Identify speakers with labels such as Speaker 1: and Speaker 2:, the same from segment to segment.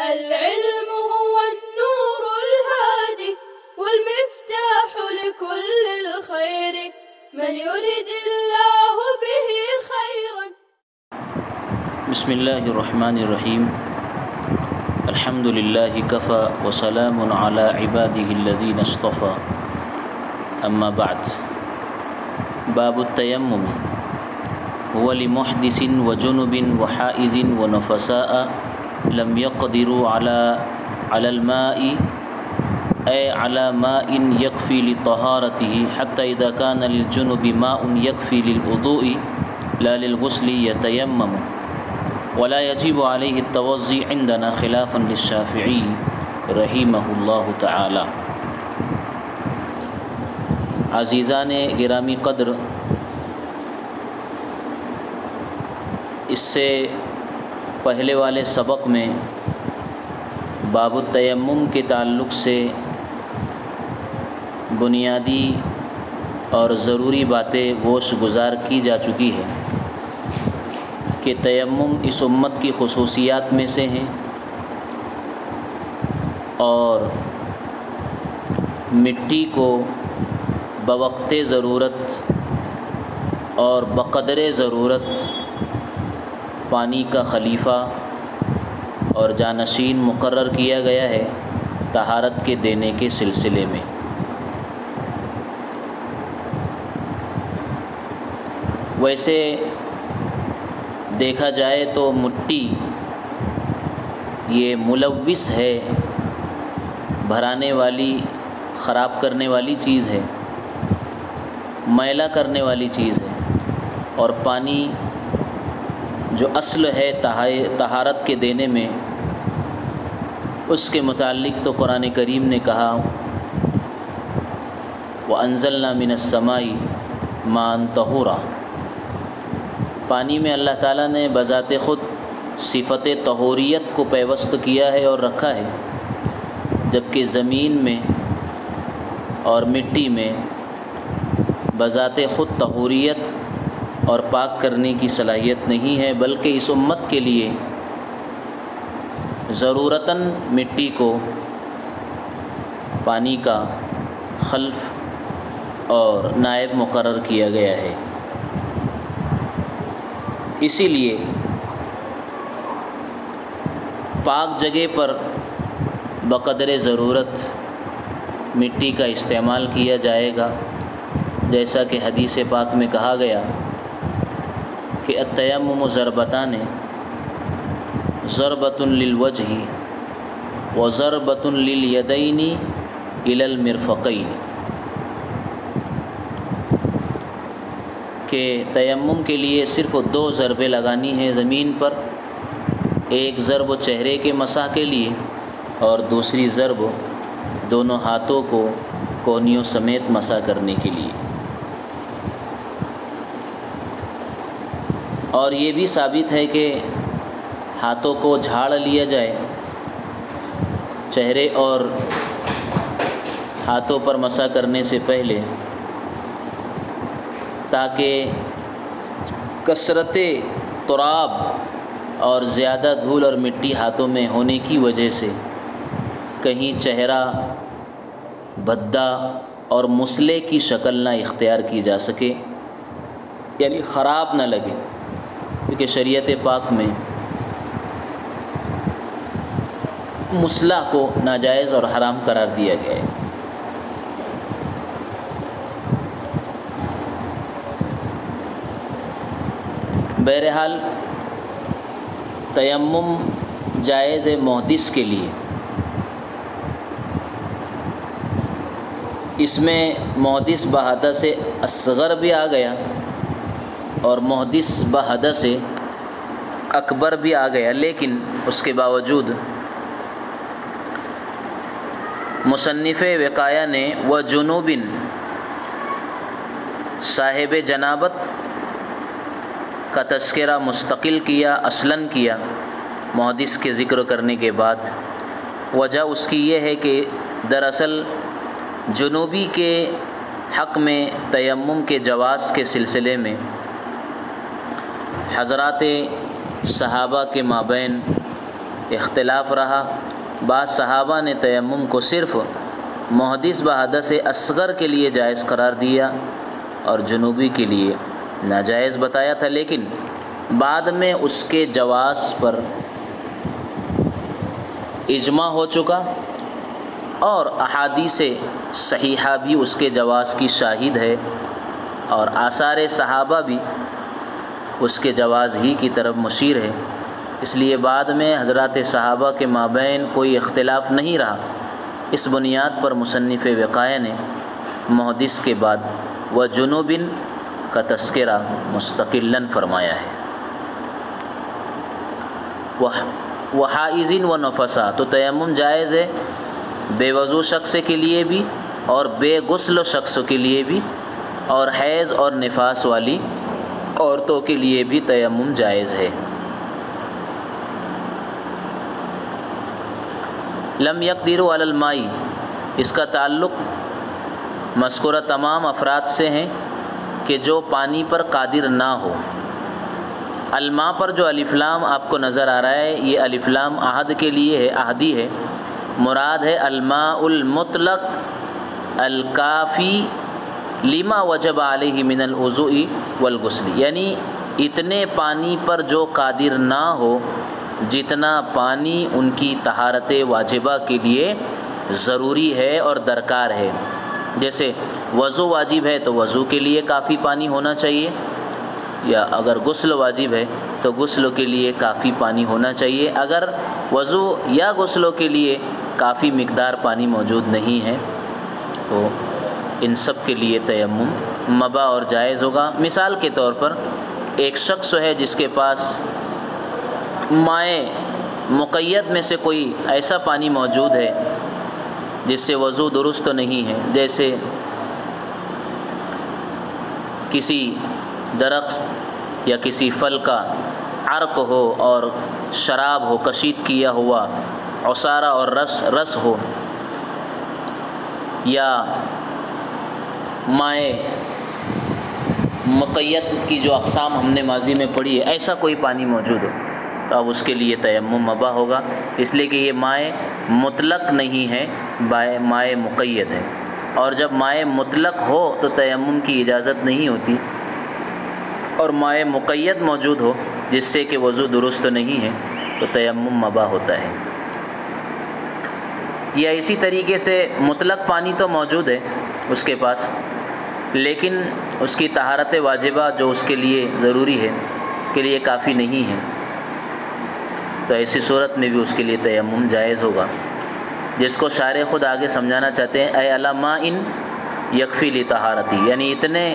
Speaker 1: العلم هو النور الهادي والمفتاح لكل الخير من يرد الله به خيرا.
Speaker 2: بسم الله الرحمن الرحيم. الحمد لله كفى وسلام على عباده الذين اصطفى. أما بعد. باب التيمم هو لمحدث وجنب وحائز ونفساء لم يقدروا على الماء أي على ماء يكفي لطهارته حتى إذا كان للجنب ماء يكفي للوضوء لا للغسل يتيمم ولا يجب عليه التوضؤ عندنا خلافا للشافعي رحمه الله تعالى. عزیزان گرامی قدر، اس سے پہلے والے سبق میں باب التیمم کے تعلق سے بنیادی اور ضروری باتیں گوش گزار کی جا چکی ہے کہ تیمم اس امت کی خصوصیات میں سے ہیں اور مٹی کو بوقت ضرورت اور بقدر ضرورت پانی کا خلیفہ اور جانشین مقرر کیا گیا ہے طہارت کے دینے کے سلسلے میں. ویسے دیکھا جائے تو مٹی یہ ملوث ہے، بھرانے والی، خراب کرنے والی چیز ہے، میلا کرنے والی چیز ہے، اور پانی جو اصل ہے طہارت کے دینے میں، اس کے متعلق تو قرآن کریم نے کہا وَأَنزَلْنَا مِنَ السَّمَاءِ مَاءً طَهُورًا. پانی میں اللہ تعالیٰ نے بذات خود صفت طہوریت کو پیوست کیا ہے اور رکھا ہے، جبکہ زمین میں اور مٹی میں بذات خود طہوریت اور پاک کرنے کی صلاحیت نہیں ہے، بلکہ اس امت کے لیے ضرورتاً مٹی کو پانی کا خلف اور نائب مقرر کیا گیا ہے. اسی لیے پاک جگہ پر بقدر ضرورت مٹی کا استعمال کیا جائے گا، جیسا کہ حدیث پاک میں کہا گیا کہ التیمم ضربتان ضربۃ للوجہ وضربۃ للیدین الی المرفقین، کہ تیمم کے لیے صرف 2 ضربیں لگانی ہیں زمین پر، ایک ضرب چہرے کے مسح کے لیے اور دوسری ضرب دونوں ہاتھوں کو کونیوں سمیت مسح کرنے کے لیے. اور یہ بھی ثابت ہے کہ ہاتھوں کو جھاڑ لیا جائے، چہرے اور ہاتھوں پر مسح کرنے سے پہلے، تاکہ کثرت تراب اور زیادہ دھول اور مٹی ہاتھوں میں ہونے کی وجہ سے کہیں چہرہ بھدا اور مسلے کی شکل نہ اختیار کی جا سکے، یعنی خراب نہ لگے، کیونکہ شریعت پاک میں مسلح کو ناجائز اور حرام قرار دیا گیا ہے. بہرحال تیمم جائز ہے محدث کے لیے. اس میں محدث بحدث اصغر بھی آ گیا اور محدث بحدث اکبر بھی آ گیا، لیکن اس کے باوجود مصنف وقایہ نے وجنوب صاحب جنابت کا تذکرہ مستقل کیا، اصلاً کیا محدث کے ذکر کرنے کے بعد. وجہ اس کی یہ ہے کہ دراصل جنوبی کے حق میں تیمم کے جواز کے سلسلے میں حضرات صحابہ کے مابین اختلاف رہا۔ بعض صحابہ نے تیمم کو صرف محدث بحدث اصغر کے لیے جائز قرار دیا اور جنوبی کے لیے ناجائز بتایا تھا، لیکن بعد میں اس کے جواز پر اجماع ہو چکا اور احادیث صحیحہ بھی اس کے جواز کی شاہد ہے اور آثار صحابہ بھی اس کے جواز ہی کی طرف مشیر ہے۔ اس لیے بعد میں حضرات صحابہ کے مابین کوئی اختلاف نہیں رہا۔ اس بنیاد پر مصنف وقایہ نے محدث کے بعد وجنوب کا تذکرہ مستقلاً فرمایا ہے۔ وحائض و نفسا، تو تیمم جائز ہے بے وضو شخص کے لیے بھی اور بے غسل شخص کے لیے بھی، اور حیض اور نفاس والی عورتوں کے لیے بھی تیمم جائز ہے۔ لم یقدروا علی الماء، اس کا تعلق مذکورہ تمام افراد سے ہیں کہ جو پانی پر قادر نہ ہو۔ الماء پر جو الف لام آپ کو نظر آ رہا ہے، یہ الف لام عہد کے لیے ہے، عہدی ہے۔ مراد ہے الماء المطلق الکافی لما وجب علیہ من الوضوء والغسل، یعنی اتنے پانی پر جو قادر نہ ہو جتنا پانی ان کی طہارت واجبہ کے لیے ضروری ہے اور درکار ہے۔ جیسے وضو واجب ہے تو وضو کے لیے کافی پانی ہونا چاہیے، یا اگر غسل واجب ہے تو غسل کے لیے کافی پانی ہونا چاہیے۔ اگر وضو یا غسل کے لیے کافی مقدار پانی موجود نہیں ہے تو ان سب کے لیے تیمم مباح اور جائز ہوگا۔ مثال کے طور پر ایک شخص ہے جس کے پاس مائع مقید میں سے کوئی ایسا پانی موجود ہے جس سے وضو درست نہیں ہے، جیسے کسی درخت یا کسی پھل کا عرق ہو اور شراب ہو، کشید کیا ہوا عصارہ اور رس ہو، یا مائع مقید کی جو اقسام ہم نے ماضی میں پڑھی ہے، ایسا کوئی پانی موجود ہو تو اب اس کے لیے تیمم مباح ہوگا، اس لیے کہ یہ مائع مطلق نہیں ہے، مائع مقید ہے، اور جب مائع مطلق ہو تو تیمم کی اجازت نہیں ہوتی، اور مائع مقید موجود ہو جس سے کہ وضو درست نہیں ہے تو تیمم مباح ہوتا ہے۔ یا اسی طریقے سے مطلق پانی تو موجود ہے اس کے پاس، لیکن اس کی طہارت واجبہ جو اس کے لیے ضروری ہے کے لیے کافی نہیں ہے، تو ایسی صورت میں بھی اس کے لیے تیمم جائز ہوگا، جس کو شارح خود آگے سمجھانا چاہتے ہیں، اے علی ماء یکفی لطہارتی، یعنی اتنے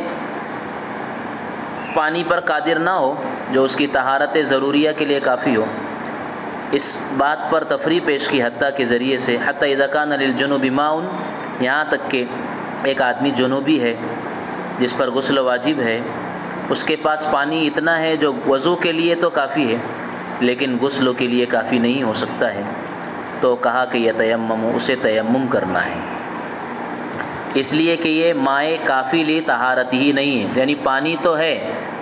Speaker 2: پانی پر قادر نہ ہو جو اس کی طہارت ضروریہ کے لیے کافی ہو۔ اس بات پر تفریح پیش کی حتیٰ کے ذریعے سے، حتیٰ اذا کان للجنوب ماء، یہاں تک کہ ایک آدمی جنوبی ہے جس پر غسل واجب ہے، اس کے پاس پانی اتنا ہے جو وضو کے لیے تو کافی ہے لیکن غسل کے لیے کافی نہیں ہو سکتا ہے، تو کہا کہ یتیمم، اسے تیمم کرنا ہے، اس لیے کہ یہ مائع کافی لی طہارت ہی نہیں ہے، یعنی پانی تو ہے،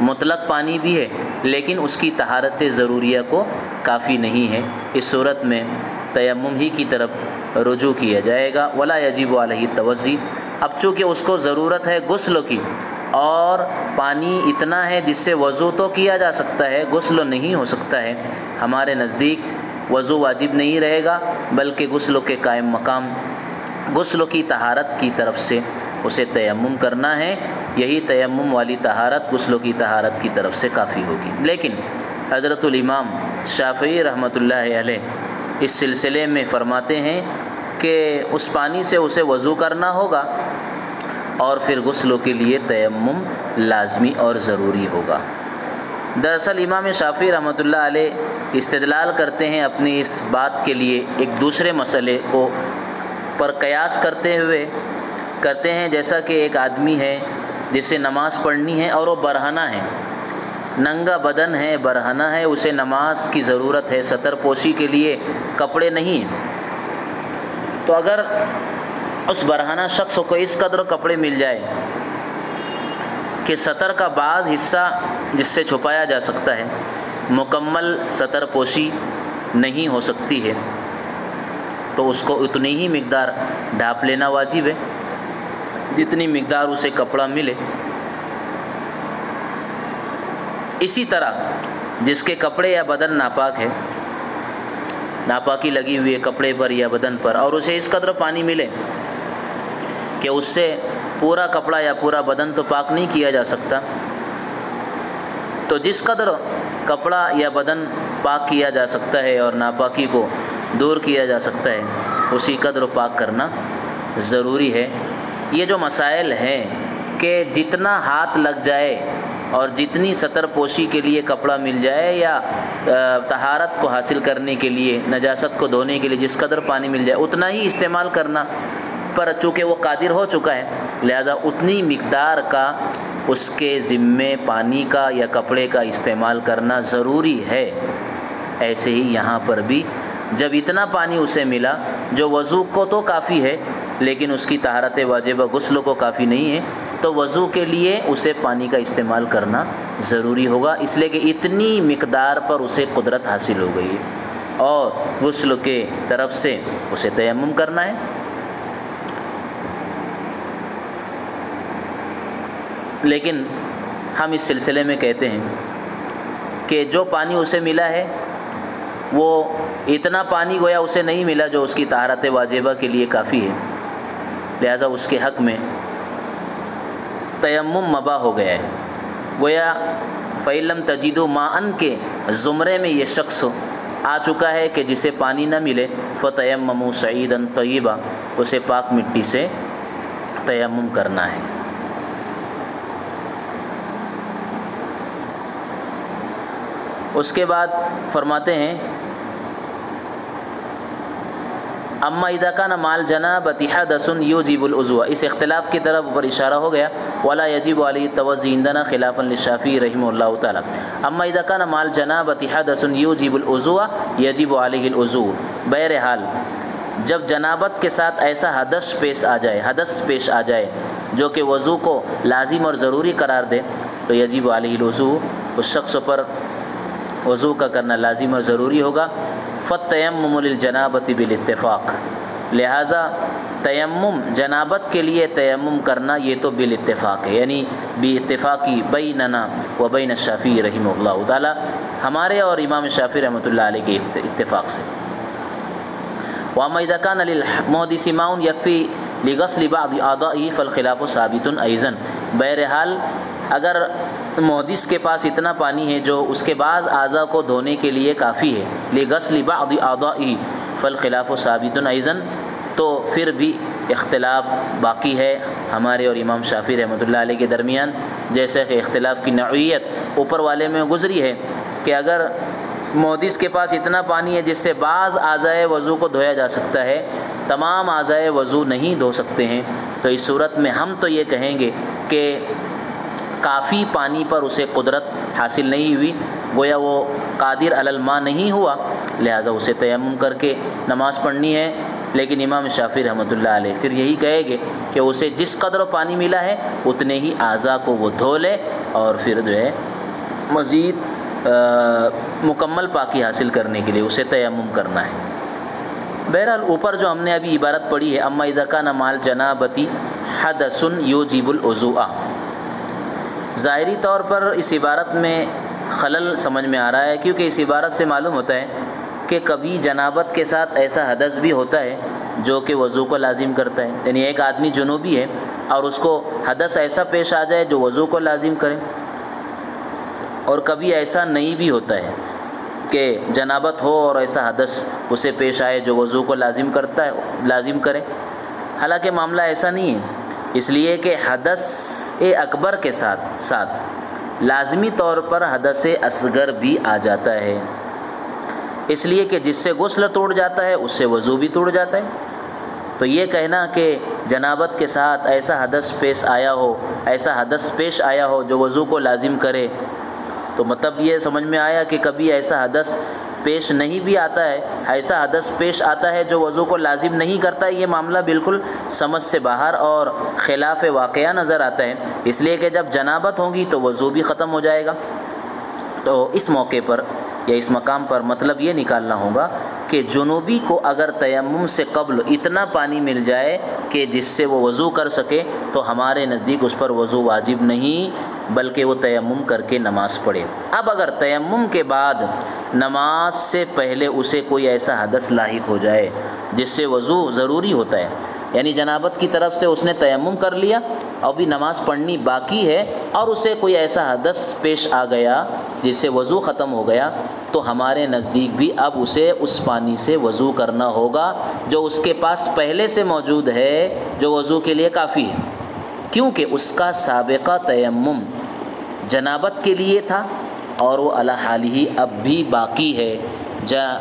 Speaker 2: مطلق پانی بھی ہے لیکن اس کی طہارت ضروریہ کو کافی نہیں ہے۔ اس صورت میں تیمم ہی کی طرف رجوع کیا جائے گا۔ ولا یجب علیہ التوضی، اب چونکہ اس کو ضرورت ہے غسل کی اور پانی اتنا ہے جس سے وضو تو کیا جا سکتا ہے، غسل نہیں ہو سکتا ہے، ہمارے نزدیک وضو واجب نہیں رہے گا بلکہ غسل کے قائم مقام غسل کی طہارت کی طرف سے اسے تیمم کرنا ہے، یہی تیمم والی طہارت غسل کی طہارت کی طرف سے کافی ہوگی۔ لیکن حضرت الامام شافعی رحمۃ اللہ علیہ اس سلسلے میں فرماتے ہیں کہ اس پانی سے اسے وضو کرنا ہوگا اور پھر غسل کے لیے تیمم لازمی اور ضروری ہوگا۔ دراصل امام شافعی رحمۃ اللہ علیہ استدلال کرتے ہیں اپنی اس بات کے لیے ایک دوسرے مسئلے کو پر قیاس کرتے ہوئے کرتے ہیں، جیسا کہ ایک آدمی ہے جسے نماز پڑھنی ہے اور وہ برہنہ ہے، ننگا بدن ہے، برہنہ ہے، اسے نماز کی ضرورت ہے، ستر پوشی کے لیے کپڑے نہیں ہیں، تو اگر اس برہنہ شخص کو اس قدر کپڑے مل جائے کہ ستر کا بعض حصہ جس سے چھپایا جا سکتا ہے، مکمل ستر پوشی نہیں ہو سکتی ہے تو اس کو اتنی ہی مقدار ڈھانپ لینا واجب ہے جتنی مقدار اسے کپڑا ملے۔ اسی طرح جس کے کپڑے یا بدن ناپاک ہے، ناپاکی لگی ہوئی ہے کپڑے پر یا بدن پر، اور اسے اس قدر پانی ملے کہ اس سے پورا کپڑا یا پورا بدن تو پاک نہیں کیا جا سکتا، تو جس قدر کپڑا یا بدن پاک کیا جا سکتا ہے اور ناپاکی کو دور کیا جا سکتا ہے اسی قدر پاک کرنا ضروری ہے۔ یہ جو مسائل ہیں کہ جتنا ہاتھ لگ جائے اور جتنی سطر پوشی کے لیے کپڑا مل جائے یا طہارت کو حاصل کرنے کے لیے، نجاست کو دھونے کے لیے جس قدر پانی مل جائے اتنا ہی استعمال کرنا، پر چونکہ وہ قادر ہو چکا ہے لہذا اتنی مقدار کا اس کے ذمے پانی کا یا کپڑے کا استعمال کرنا ضروری ہے۔ ایسے ہی یہاں پر بھی جب اتنا پانی اسے ملا جو وضو کو تو کافی ہے لیکن اس کی طہارت واجبہ غسل کو کافی نہیں ہے، تو وضو کے لیے اسے پانی کا استعمال کرنا ضروری ہوگا، اس لیے کہ اتنی مقدار پر اسے قدرت حاصل ہو گئی ہے اور غسل کے طرف سے اسے تیمم کرنا ہے۔ لیکن ہم اس سلسلے میں کہتے ہیں کہ جو پانی اسے ملا ہے وہ اتنا پانی گویا اسے نہیں ملا جو اس کی طہارت واجبہ کے لیے کافی ہے، لہذا اس کے حق میں تیمم مباح ہو گیا ہے۔ گویا فَإِن لَّمْ تَجِدُوا مَاءً کے زمرے میں یہ شخص آ چکا ہے کہ جسے پانی نہ ملے فَتَيَمَّمُوا صَعِيدًا طَيِّبًا، اسے پاک مٹی سے تیمم کرنا ہے۔ اس کے بعد فرماتے ہیں اما اذا كان مع الجنابة حدث يوجب الوضوء، اس اختلاف کی طرف اوپر اشارہ ہو گیا، ولا يجب عليه التوضؤ عندنا خلافا للشافعي رحمه الله تعالی۔ اما اذا كان مع الجنابة حدث يوجب الوضوء يجب عليه الوضوء، بہرحال جب جنابت کے ساتھ ایسا حدث پیش آ جائے جو کہ وضو کو لازم اور ضروری قرار دے تو یجب علیہ الوضوء، اس شخص پر وضو کا کرنا لازم اور ضروری ہوگا۔ فالتیمم للجنابۃ بالاتفاق، لہٰذا تیمم جنابت کے لیے تیمم کرنا یہ تو بالاتفاق ہے، یعنی باتفاقی بیننا و بین الشافعی رحمہ اللہ تعالی، ہمارے اور امام شافعی رحمۃ اللہ علیہ کے اتفاق سے۔ وَأَمَّا إِذَا كَانَ لِلْمُحْدِثِ مَاءٌ يَكْفِي لِغَسْلِ بَعْضِ أَعْضَائِهِ فَالْخِلَافُ ثَابِتٌ أَيْضًا، بہرحال اگر محدث کے پاس اتنا پانی ہے جو اس کے بعض اعضاء کو دھونے کے لیے کافی ہے، لِغَسْلِ بَعْضِ أَعْضَائِهِ فَالْخِلَافُ ثَابِتٌ أَيْضًا، تو پھر بھی اختلاف باقی ہے ہمارے اور امام شافعی رحمۃ اللہ علیہ کے درمیان، جیسے کہ اختلاف کی نوعیت اوپر والے میں گزری ہے کہ اگر محدث کے پاس اتنا پانی ہے جس سے بعض اعضائے وضو کو دھویا جا سکتا ہے، تمام اعضائے وضو نہیں دھو سکتے ہیں، تو اس صورت میں ہم تو یہ کہیں گے کہ کافی پانی پر اسے قدرت حاصل نہیں ہوئی، گویا وہ قادر علی الماء نہیں ہوا، لہٰذا اسے تیمم کر کے نماز پڑھنی ہے۔ لیکن امام شافعی رحمۃ اللہ علیہ پھر یہی کہے گے کہ اسے جس قدر پانی ملا ہے اتنے ہی اعضاء کو وہ دھو لے اور پھر جو ہے مزید مکمل پاکی حاصل کرنے کے لیے اسے تیمم کرنا ہے۔ بہرحال اوپر جو ہم نے ابھی عبارت پڑھی ہے اما اذا کان مع الجنابۃ حدث یوجب الوضوء، ظاہری طور پر اس عبارت میں خلل سمجھ میں آ رہا ہے، کیونکہ اس عبارت سے معلوم ہوتا ہے کہ کبھی جنابت کے ساتھ ایسا حدث بھی ہوتا ہے جو کہ وضو کو لازم کرتا ہے، یعنی ایک آدمی جنوبی ہے اور اس کو حدث ایسا پیش آ جائے جو وضو کو لازم کرے، اور کبھی ایسا نہیں بھی ہوتا ہے کہ جنابت ہو اور ایسا حدث اسے پیش آئے جو وضو کو لازم کرے، حالانکہ معاملہ ایسا نہیں ہے، اس لیے کہ حدث اکبر کے ساتھ لازمی طور پر حدث اصغر بھی آ جاتا ہے، اس لیے کہ جس سے غسل ٹوٹ جاتا ہے اس سے وضو بھی ٹوٹ جاتا ہے، تو یہ کہنا کہ جنابت کے ساتھ ایسا حدث پیش آیا ہو جو وضو کو لازم کرے، تو مطلب یہ سمجھ میں آیا کہ کبھی ایسا حدث پیش نہیں بھی آتا ہے، ایسا حدث پیش آتا ہے جو وضو کو لازم نہیں کرتا ہے، یہ معاملہ بالکل سمجھ سے باہر اور خلاف واقعہ نظر آتا ہے، اس لیے کہ جب جنابت ہوگی تو وضو بھی ختم ہو جائے گا، تو اس موقع پر یا اس مقام پر مطلب یہ نکالنا ہوگا کہ جنوبی کو اگر تیمم سے قبل اتنا پانی مل جائے کہ جس سے وہ وضو کر سکے تو ہمارے نزدیک اس پر وضو واجب نہیں بلکہ وہ تیمم کر کے نماز پڑھے۔ اب اگر تیمم کے بعد نماز سے پہلے اسے کوئی ایسا حدث لاحق ہو جائے جس سے وضو ضروری ہوتا ہے، یعنی جنابت کی طرف سے اس نے تیمم کر لیا اور بھی نماز پڑھنی باقی ہے اور اسے کوئی ایسا حدث پیش آ گیا جس سے وضو ختم ہو گیا، تو ہمارے نزدیک بھی اب اسے اس پانی سے وضو کرنا ہوگا جو اس کے پاس پہلے سے موجود ہے، جو وضو کے لیے کافی ہے، کیونکہ اس کا سابقہ تیمم جنابت کے لیے تھا اور وہ علی حالہ اب بھی باقی ہے۔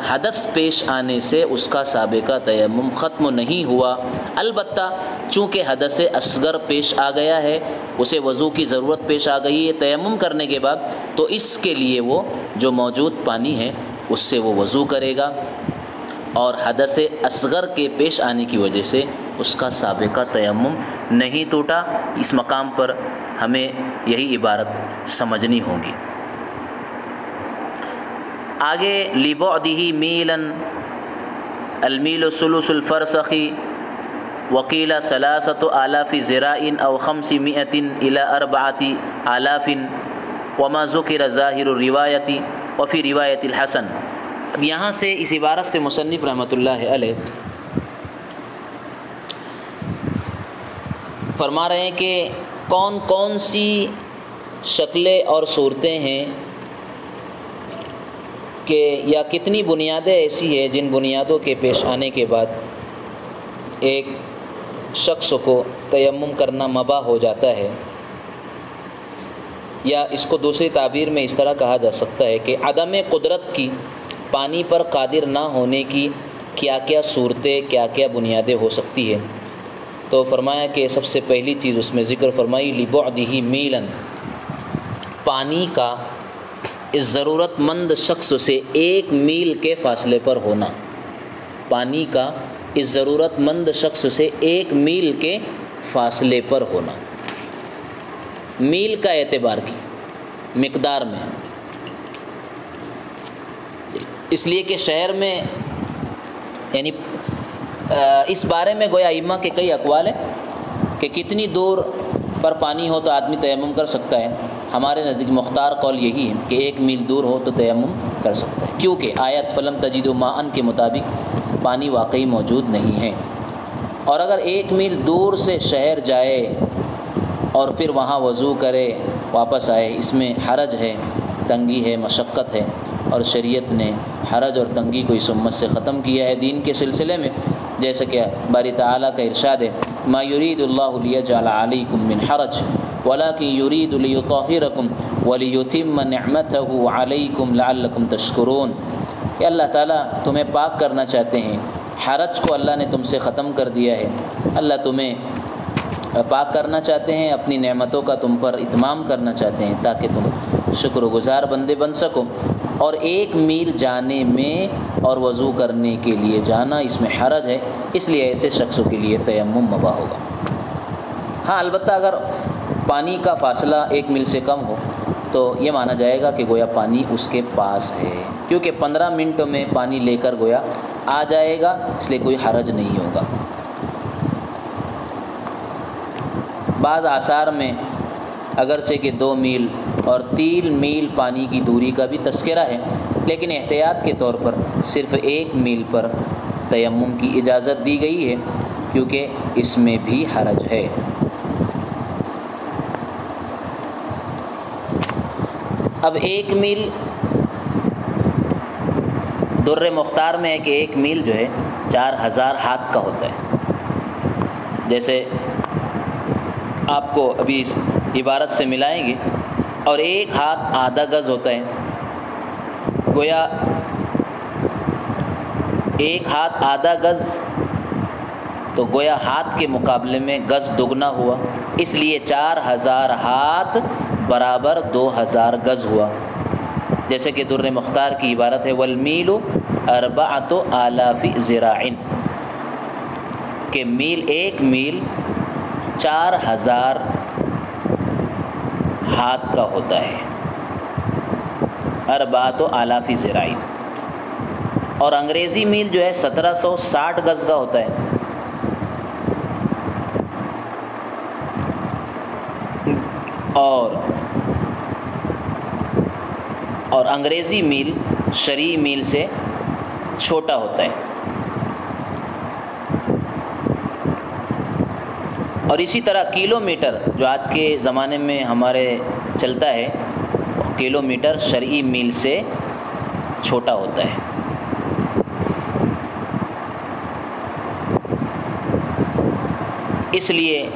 Speaker 2: حدث پیش آنے سے اس کا سابقہ تیمم ختم نہیں ہوا، البتہ چونکہ حدث اصغر پیش آ گیا ہے، اسے وضو کی ضرورت پیش آ گئی ہے تیمم کرنے کے بعد، تو اس کے لیے وہ جو موجود پانی ہے اس سے وہ وضو کرے گا، اور حدث اصغر کے پیش آنے کی وجہ سے اس کا سابقہ تیمم نہیں ٹوٹا۔ اس مقام پر ہمیں یہی عبارت سمجھنی ہوگی۔ آگے لِبُعْدِهِ مِيلًا الْمِيلُ ثُلُثُ الْفَرْسَخِ وَقِيلَ 3,000 ذراع أو 500 إلى 4,000 وما ذكر ظاہر الروایة وفي روایة الحسن۔ اب یہاں سے اس عبارت سے مصنف رحمۃ اللہ علیہ فرما رہے ہیں کہ کون کون سی شکلیں اور صورتیں ہیں کہ یا کتنی بنیادیں ایسی ہیں جن بنیادوں کے پیش آنے کے بعد ایک شخص کو تیمم کرنا مباح ہو جاتا ہے، یا اس کو دوسری تعبیر میں اس طرح کہا جا سکتا ہے کہ عدم قدرت کی، پانی پر قادر نہ ہونے کی کیا کیا صورتیں، کیا کیا بنیادیں ہو سکتی ہیں۔ تو فرمایا کہ سب سے پہلی چیز اس میں ذکر فرمائی لِبُعْدِهِ مِيلًا، پانی کا اس ضرورت مند شخص سے 1 میل کے فاصلے پر ہونا، پانی کا اس ضرورت مند شخص سے 1 میل کے فاصلے پر ہونا، میل کا اعتبار کی مقدار میں، اس لیے کہ شہر میں یعنی اس بارے میں گویا ائمہ کے کئی اقوال ہیں کہ کتنی دور پر پانی ہو تو آدمی تیمم کر سکتا ہے۔ ہمارے نزدیک مختار قول یہی ہے کہ 1 میل دور ہو تو تیمم کر سکتا ہے، کیونکہ آیت فلم تجدوا ماء کے مطابق پانی واقعی موجود نہیں ہے، اور اگر 1 میل دور سے شہر جائے اور پھر وہاں وضو کرے واپس آئے، اس میں حرج ہے، تنگی ہے، مشقت ہے، اور شریعت نے حرج اور تنگی کو اس امت سے ختم کیا ہے دین کے سلسلے میں، جیسا کہ باری تعالیٰ کا ارشاد ہے ما یرید اللہ لیجعل علیکم من حرج ولکن یرید لیطہرکم ولیتم نعمتہ علیکم لعلکم تشکرون، کہ اللہ تعالیٰ تمہیں پاک کرنا چاہتے ہیں، حرج کو اللہ نے تم سے ختم کر دیا ہے، اللہ تمہیں پاک کرنا چاہتے ہیں، اپنی نعمتوں کا تم پر اتمام کرنا چاہتے ہیں تاکہ تم شکر و گزار بندے بن سکو، اور 1 میل جانے میں اور وضو کرنے کے لیے جانا اس میں حرج ہے، اس لیے ایسے شخصوں کے لیے تیمم مباح ہوگا۔ ہاں البتہ اگر پانی کا فاصلہ 1 میل سے کم ہو تو یہ مانا جائے گا کہ گویا پانی اس کے پاس ہے، کیونکہ 15 منٹوں میں پانی لے کر گویا آ جائے گا، اس لیے کوئی حرج نہیں ہوگا۔ بعض آثار میں اگرچہ کہ 2 میل اور 3 میل پانی کی دوری کا بھی تذکرہ ہے، لیکن احتیاط کے طور پر صرف 1 میل پر تیمم کی اجازت دی گئی ہے، کیونکہ اس میں بھی حرج ہے۔ اب 1 میل در مختار میں ہے کہ 1 میل جو ہے 4,000 ہاتھ کا ہوتا ہے، جیسے آپ کو ابھی اس عبارت سے ملائیں گے، اور 1 ہاتھ آدھا گز ہوتا ہے، گویا 1 ہاتھ آدھا گز تو گویا ہاتھ کے مقابلے میں گز دگنا ہوا، اس لیے 4,000 ہاتھ برابر 2,000 گز ہوا، جیسے کہ در مختار کی عبارت ہے والمیل 4,000 ذراع، کہ میل 1 میل 4,000 ہاتھ کا ہوتا ہے۔ 4,000 ذراعین، اور انگریزی میل جو ہے 1760 گز کا ہوتا ہے، اور انگریزی میل شرعی میل سے چھوٹا ہوتا ہے۔ اور اسی طرح کلو میٹر جو آج کے زمانے میں ہمارے چلتا ہے، کلو میٹر شرعی میل سے چھوٹا ہوتا ہے۔ اس لیے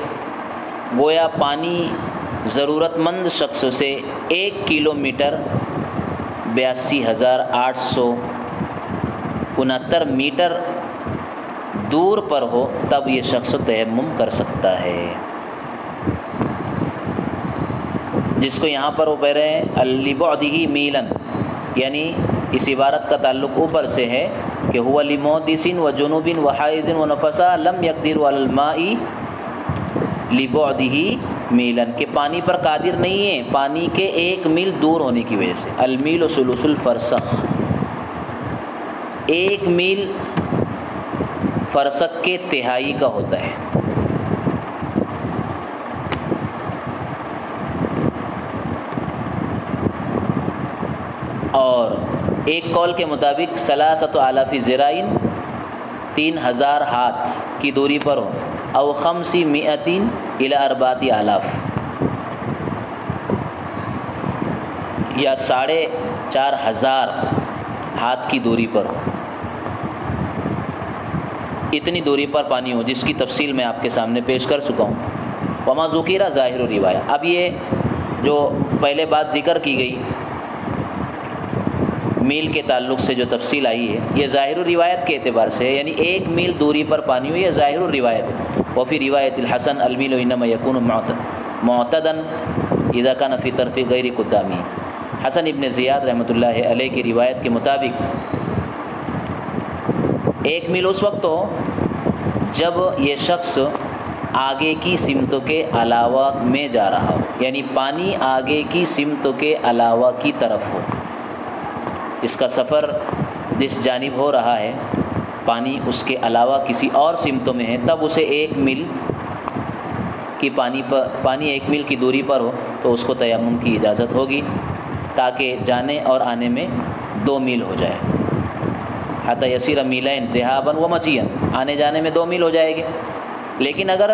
Speaker 2: گویا پانی ضرورت مند شخص سے 1 کلو میٹر 82,869 میٹر دور پر ہو تب یہ شخص تیمم کر سکتا ہے، جس کو یہاں پر وہ کہہ رہے ہیں لِبُعْدِهِ مِيلًا، یعنی اس عبارت کا تعلق اوپر سے ہے کہ هُوَ لِمُحْدِثٍ وَجُنُوبٍ وَحَائِضٍ وَنَفَسٍ لَمْ يَقْدِرْ عَلَى الْمَاءِ لِبُعْدِهِ مِيلًا، کہ پانی پر قادر نہیں ہے پانی کے 1 میل دور ہونے کی وجہ سے۔ المیل ثلث الفرسخ، 1 میل فرسخ کے تہائی کا ہوتا ہے۔ اور ایک قول کے مطابق 3,000 ذراعین 3,000 ہاتھ کی دوری پر ہو، او 500 الی 4,000 یا 4,500 ہاتھ کی دوری پر ہو، اتنی دوری پر پانی ہو، جس کی تفصیل میں آپ کے سامنے پیش کر چکا ہوں۔ وما ذکر ظاہر روایہ، اب یہ جو پہلے بات ذکر کی گئی میل کے تعلق سے جو تفصیل آئی ہے، یہ ظاہر روایت کے اعتبار سے ہے، یعنی 1 میل دوری پر پانی ہو، یہ ظاہر روایت ہے۔ وفی روایت الحسن المیل انما یکون معتدا اذا کان فی طرف غیر قدامی، حسن ابن زیاد رحمۃ اللہ علیہ کی روایت کے مطابق 1 میل اس وقت ہو جب یہ شخص آگے کی سمتوں کے علاوہ میں جا رہا ہو، یعنی پانی آگے کی سمتوں کے علاوہ کی طرف ہو، اس کا سفر جس جانب ہو رہا ہے پانی اس کے علاوہ کسی اور سمتوں میں ہے، تب اسے 1 میل کی پانی 1 میل کی دوری پر ہو تو اس کو تیمم کی اجازت ہوگی، تاکہ جانے اور آنے میں 2 میل ہو جائے۔ حتی یسیر میلین ذہابا و مجیئا، آنے جانے میں 2 میل ہو جائے گی۔ لیکن اگر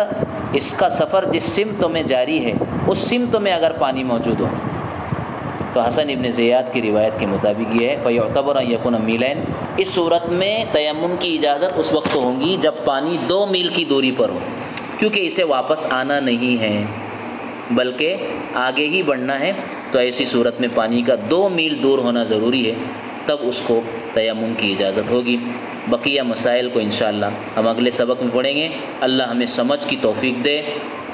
Speaker 2: اس کا سفر جس سمت میں جاری ہے اس سمت میں اگر پانی موجود ہو تو حسن ابن زیاد کی روایت کے مطابق یہ ہے فیعتبر ان یکون میلین، اس صورت میں تیمم کی اجازت اس وقت ہوگی جب پانی 2 میل کی دوری پر ہو، کیونکہ اسے واپس آنا نہیں ہے بلکہ آگے ہی بڑھنا ہے، تو ایسی صورت میں پانی کا 2 میل دور ہونا ضروری ہے، تب اس کو تیمم کی اجازت ہوگی۔ بقیہ مسائل کو انشاءاللہ ہم اگلے سبق میں پڑھیں گے۔ اللہ ہمیں سمجھ کی توفیق دے،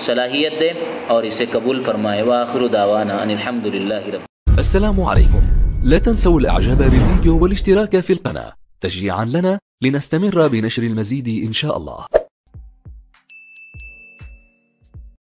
Speaker 2: صلاحیت دے اور اسے قبول فرمائے۔ وآخر دعوانا ان الحمدللہ رب۔
Speaker 3: السلام عليكم، لا تنسوا الاعجاب بالفيديو والاشتراك في القناة تشجيعا لنا لنستمر بنشر المزيد إن شاء الله.